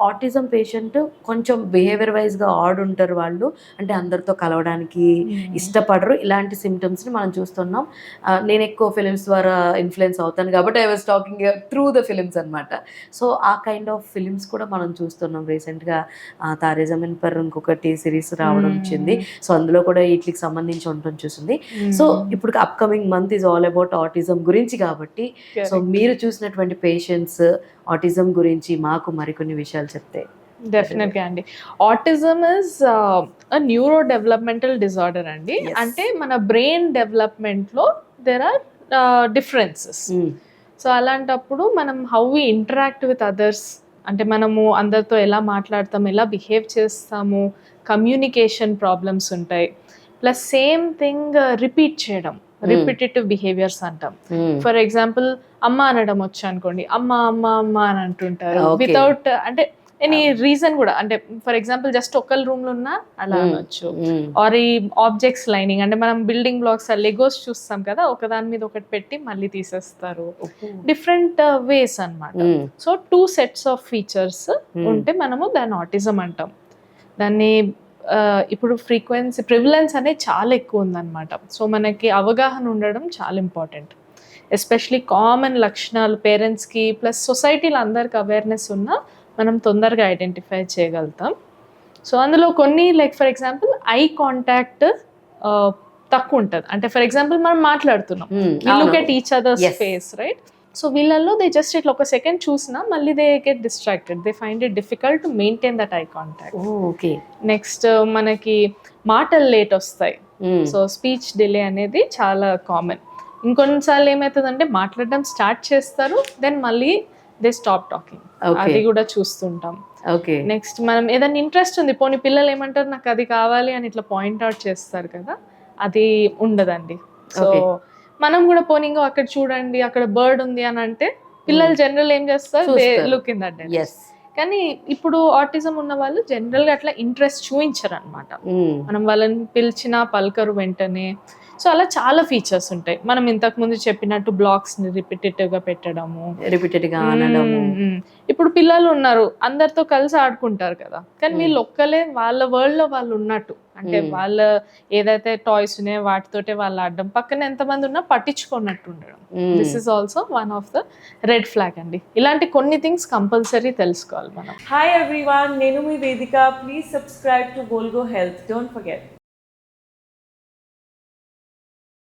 Autism patient కొంచెం behaviour వైజ్గా add ఉంటారు వాళ్ళు, అంటే అందరితో కలవడానికి ఇష్టపడరు. ఇలాంటి సిమ్టమ్స్ని మనం చూస్తున్నాం. నేను ఎక్కువ ఫిలిమ్స్ ద్వారా ఇన్ఫ్లుయెన్స్ అవుతాను కాబట్టి I was talking through the films అనమాట. సో ఆ కైండ్ ఆఫ్ ఫిలిమ్స్ కూడా మనం చూస్తున్నాం. రీసెంట్గా తారే జమీన్ పర్ ఇంకొకటి సిరీస్ రావడం వచ్చింది. సో అందులో కూడా వీటికి సంబంధించి ఉండటం చూసింది. సో ఇప్పుడు upcoming month is all about autism గురించి కాబట్టి, సో మీరు చూసినటువంటి పేషెంట్స్ ఆటిజం గురించి మాకు మరికొన్ని విషయాలు చెప్తే. డెఫినెట్గా అండి. Autism is neuro developmental disorder అండి. అంటే మన బ్రెయిన్ డెవలప్మెంట్లో దెర్ ఆర్ డిఫరెన్సెస్. సో అలాంటప్పుడు మనం how we interact with others, అంటే మనము అందరితో ఎలా మాట్లాడతాం, ఎలా బిహేవ్ చేస్తాము, కమ్యూనికేషన్ ప్రాబ్లమ్స్ ఉంటాయి. ప్లస్ సేమ్ థింగ్ రిపీట్ చేయడం, రిపిటేటివ్ బిహేవియర్స్ అంటాం. ఫర్ ఎగ్జాంపుల్ అమ్మ అనడం వచ్చి అనుకోండి, అమ్మ అమ్మ అమ్మ అని అంటుంటారు వితౌట్ అంటే ఎనీ రీజన్ కూడా. అంటే ఫర్ ఎగ్జాంపుల్ జస్ట్ ఒకళ్ళ రూమ్ లో ఉన్నా అలా అనొచ్చు. ఆర్ ఈ ఆబ్జెక్ట్స్ లైనింగ్, అంటే మనం బిల్డింగ్ బ్లాక్స్ లెగోస్ చూస్తాం కదా, ఒకదాని మీద ఒకటి పెట్టి మళ్ళీ తీసేస్తారు. డిఫరెంట్ వేస్ అన్నమాట. సో 2 sets ఆఫ్ ఫీచర్స్ ఉంటే మనము దాన్ని ఆటిజం అంటాం. దాన్ని ఇప్పుడు ఫ్రీక్వెన్సీ ప్రివిలెన్స్ అనేది చాలా ఎక్కువ ఉందన్నమాట. సో మనకి అవగాహన ఉండడం చాలా ఇంపార్టెంట్. ఎస్పెషలీ కామన్ లక్షణాలు పేరెంట్స్కి ప్లస్ సొసైటీలో అందరికి అవేర్నెస్ ఉన్నా మనం తొందరగా ఐడెంటిఫై చేయగలుగుతాం. సో అందులో కొన్ని like for example eye contact తక్కువ ఉంటుంది. అంటే ఫర్ ఎగ్జాంపుల్ మనం మాట్లాడుతున్నాం, look at each others face, right? So వీళ్ళల్లో దే జస్ట్ ఇట్లా ఒక సెకండ్ చూసినా మళ్ళీ they get distracted, they find it difficult to maintain that eye contact. Okay. Next మనకి మాటలు లేట్ వస్తాయి. సో స్పీచ్ డిలే అనేది చాలా కామన్. ఇంకొన్నిసార్లు ఏమవుతుందంటే మాట్లాడడం స్టార్ట్ చేస్తారు, దెన్ మళ్ళీ దే స్టాప్ టాకింగ్. అది కూడా చూస్తుంటాం. ఓకే. నెక్స్ట్ మనం ఏదైనా ఇంట్రెస్ట్ ఉంది, పోనీ పిల్లలు ఏమంటారు నాకు అది కావాలి అని ఇట్లా పాయింట్ అవుట్ చేస్తారు కదా, అది ఉండదండి. సో మనం కూడా పోనీ ఇంకో అక్కడ చూడండి అక్కడ బర్డ్ ఉంది అని అంటే పిల్లలు జనరల్ ఏం చేస్తారు, they look in that direction. కానీ ఇప్పుడు ఆటిజం ఉన్న వాళ్ళు జనరల్గా అట్లా ఇంట్రెస్ట్ చూపించరు అనమాట. మనం వాళ్ళని పిలిచినా పలకరు వెంటనే. సో అలా చాలా ఫీచర్స్ ఉంటాయి. మనం ఇంతకు ముందు చెప్పినట్టు బ్లాక్స్ని రిపిటేటివ్గా పెట్టడము, రిపీటెడ్గా అనడము. ఇప్పుడు పిల్లలు ఉన్నారు అందరితో కలిసి ఆడుకుంటారు కదా, కానీ వీళ్ళు ఒక్కలే వాళ్ళ వరల్డ్లో వాళ్ళు ఉన్నట్టు, అంటే వాళ్ళ ఏదైతే టాయ్స్ ఉన్నాయో వాటితోటే వాళ్ళు ఆడడం, పక్కన ఎంతమంది ఉన్నా పట్టించుకున్నట్టు ఉండడం. This is also one of the red flag అండి. ఇలాంటి కొన్ని థింగ్స్ కంపల్సరీ తెలుసుకోవాలి మనం. హాయ్ ఎవ్రీవన్, నేను మీ Vedika. Please subscribe to Golgo health. Don't forget.